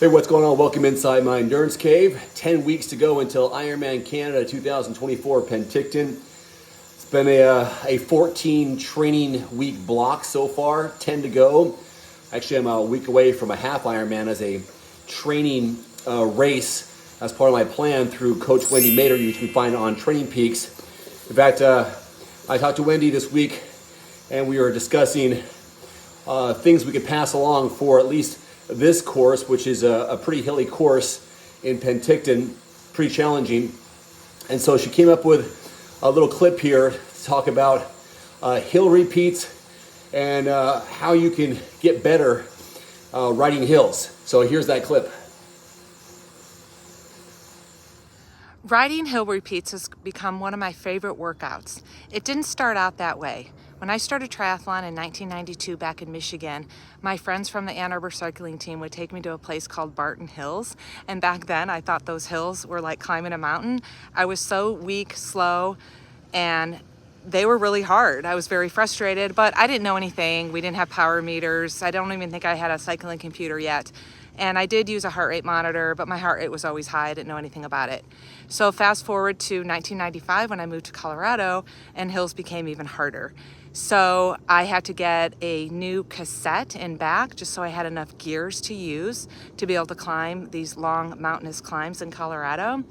Hey, what's going on? Welcome inside my endurance cave. 10 weeks to go until Ironman Canada 2024 Penticton. It's been a 14 training week block so far, 10 to go. Actually, I'm a week away from a half Ironman as a training race as part of my plan through Coach Wendy Mater, you can find on Training Peaks. In fact, I talked to Wendy this week and we were discussing things we could pass along for at least this course, which is a pretty hilly course in Penticton, pretty challenging. And so she came up with a little clip here to talk about hill repeats and how you can get better riding hills. So here's that clip. Riding hill repeats has become one of my favorite workouts. It didn't start out that way. When I started triathlon in 1992 back in Michigan, my friends from the Ann Arbor cycling team would take me to a place called Barton Hills. And back then I thought those hills were like climbing a mountain. I was so weak, slow, and they were really hard. I was very frustrated, but I didn't know anything. We didn't have power meters. I don't even think I had a cycling computer yet. And I did use a heart rate monitor, but my heart rate was always high. I didn't know anything about it. So fast forward to 1995 when I moved to Colorado and hills became even harder. So I had to get a new cassette and back just so I had enough gears to use to be able to climb these long mountainous climbs in Colorado.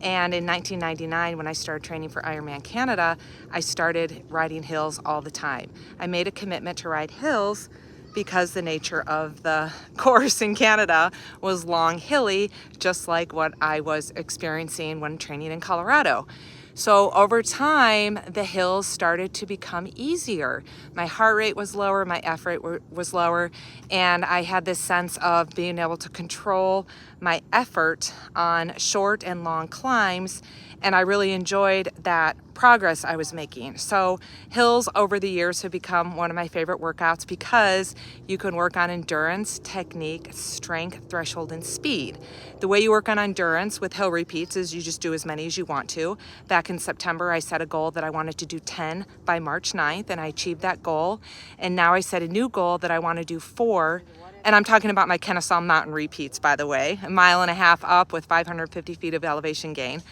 And in 1999, when I started training for Ironman Canada, I started riding hills all the time. I made a commitment to ride hills because the nature of the course in Canada was long, hilly, just like what I was experiencing when training in Colorado. So over time, the hills started to become easier. My heart rate was lower, my effort was lower, and I had this sense of being able to control my effort on short and long climbs, and I really enjoyed that progress I was making. So hills over the years have become one of my favorite workouts because you can work on endurance, technique, strength, threshold, and speed. The way you work on endurance with hill repeats is you just do as many as you want to. Back in September, I set a goal that I wanted to do 10 by March 9th, and I achieved that goal. And now I set a new goal that I want to do 4. And I'm talking about my Kennesaw Mountain repeats, by the way, 1.5 miles up with 550 feet of elevation gain.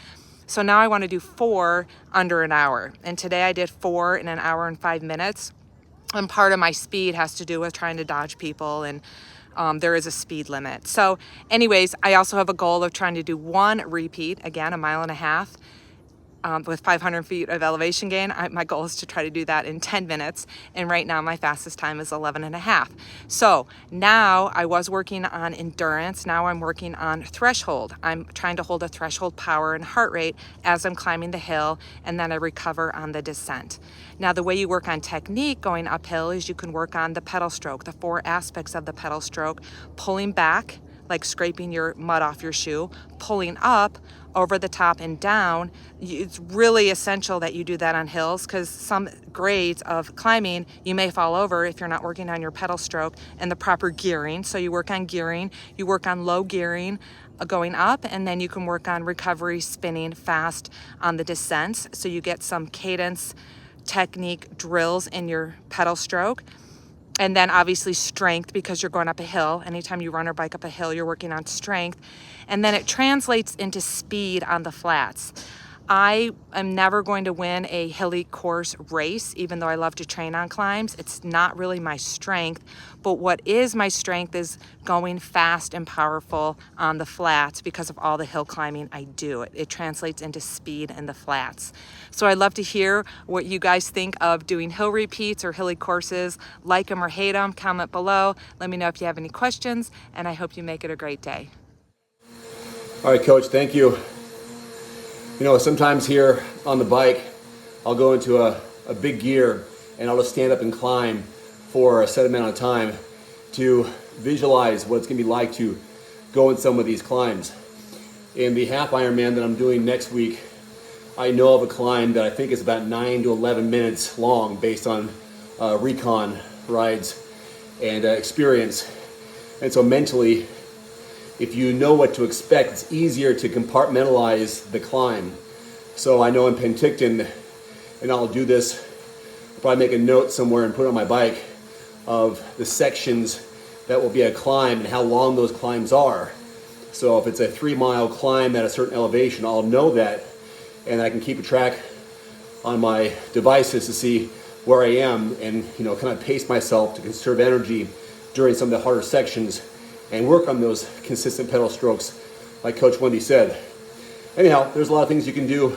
So now I want to do 4 under an hour. And today I did 4 in 1 hour and 5 minutes. And part of my speed has to do with trying to dodge people, and there is a speed limit. So anyways, I also have a goal of trying to do 1 repeat, again, 1.5 miles, with 500 feet of elevation gain. My goal is to try to do that in 10 minutes. And right now my fastest time is 11.5. So now I was working on endurance. Now I'm working on threshold. I'm trying to hold a threshold power and heart rate as I'm climbing the hill, and then I recover on the descent. Now the way you work on technique going uphill is you can work on the pedal stroke, the 4 aspects of the pedal stroke: pulling back, like scraping your mud off your shoe, pulling up, over the top, and down. It's really essential that you do that on hills because some grades of climbing you may fall over if you're not working on your pedal stroke and the proper gearing. So you work on gearing, you work on low gearing going up, and then you can work on recovery, spinning fast on the descents. So you get some cadence technique drills in your pedal stroke. And then obviously strength, because you're going up a hill. Anytime you run or bike up a hill, you're working on strength. And then it translates into speed on the flats. I am never going to win a hilly course race, even though I love to train on climbs. It's not really my strength, but what is my strength is going fast and powerful on the flats because of all the hill climbing I do. It translates into speed in the flats. So I'd love to hear what you guys think of doing hill repeats or hilly courses. Like them or hate them, comment below. Let me know if you have any questions, and I hope you make it a great day. All right, Coach, thank you. You know, sometimes here on the bike, I'll go into a big gear and I'll just stand up and climb for a set amount of time to visualize what it's gonna be like to go in some of these climbs. In the half Ironman that I'm doing next week, I know of a climb that I think is about 9 to 11 minutes long based on recon rides and experience. And so mentally, if you know what to expect, it's easier to compartmentalize the climb. So I know in Penticton, and I'll do this, I'll probably make a note somewhere and put it on my bike of the sections that will be a climb and how long those climbs are. So if it's a 3-mile climb at a certain elevation, I'll know that, and I can keep a track on my devices to see where I am, and kind of pace myself to conserve energy during some of the harder sections and work on those consistent pedal strokes like Coach Wendy said. Anyhow, there's a lot of things you can do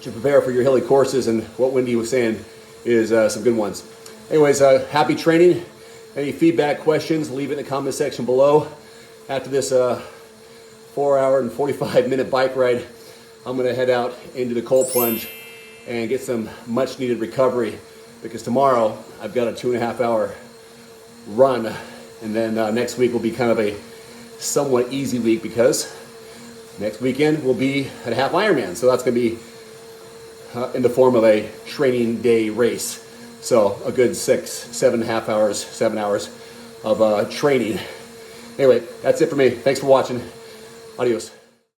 to prepare for your hilly courses, and what Wendy was saying is some good ones. Anyways, happy training. Any feedback, questions, leave it in the comment section below. After this 4-hour and 45-minute bike ride, I'm going to head out into the cold plunge and get some much needed recovery, because tomorrow I've got a 2.5-hour run, and then next week will be kind of a somewhat easy week, because next weekend will be at a half Ironman. So that's going to be in the form of a training day race. So a good 7 hours of training. Anyway, that's it for me. Thanks for watching. Adios.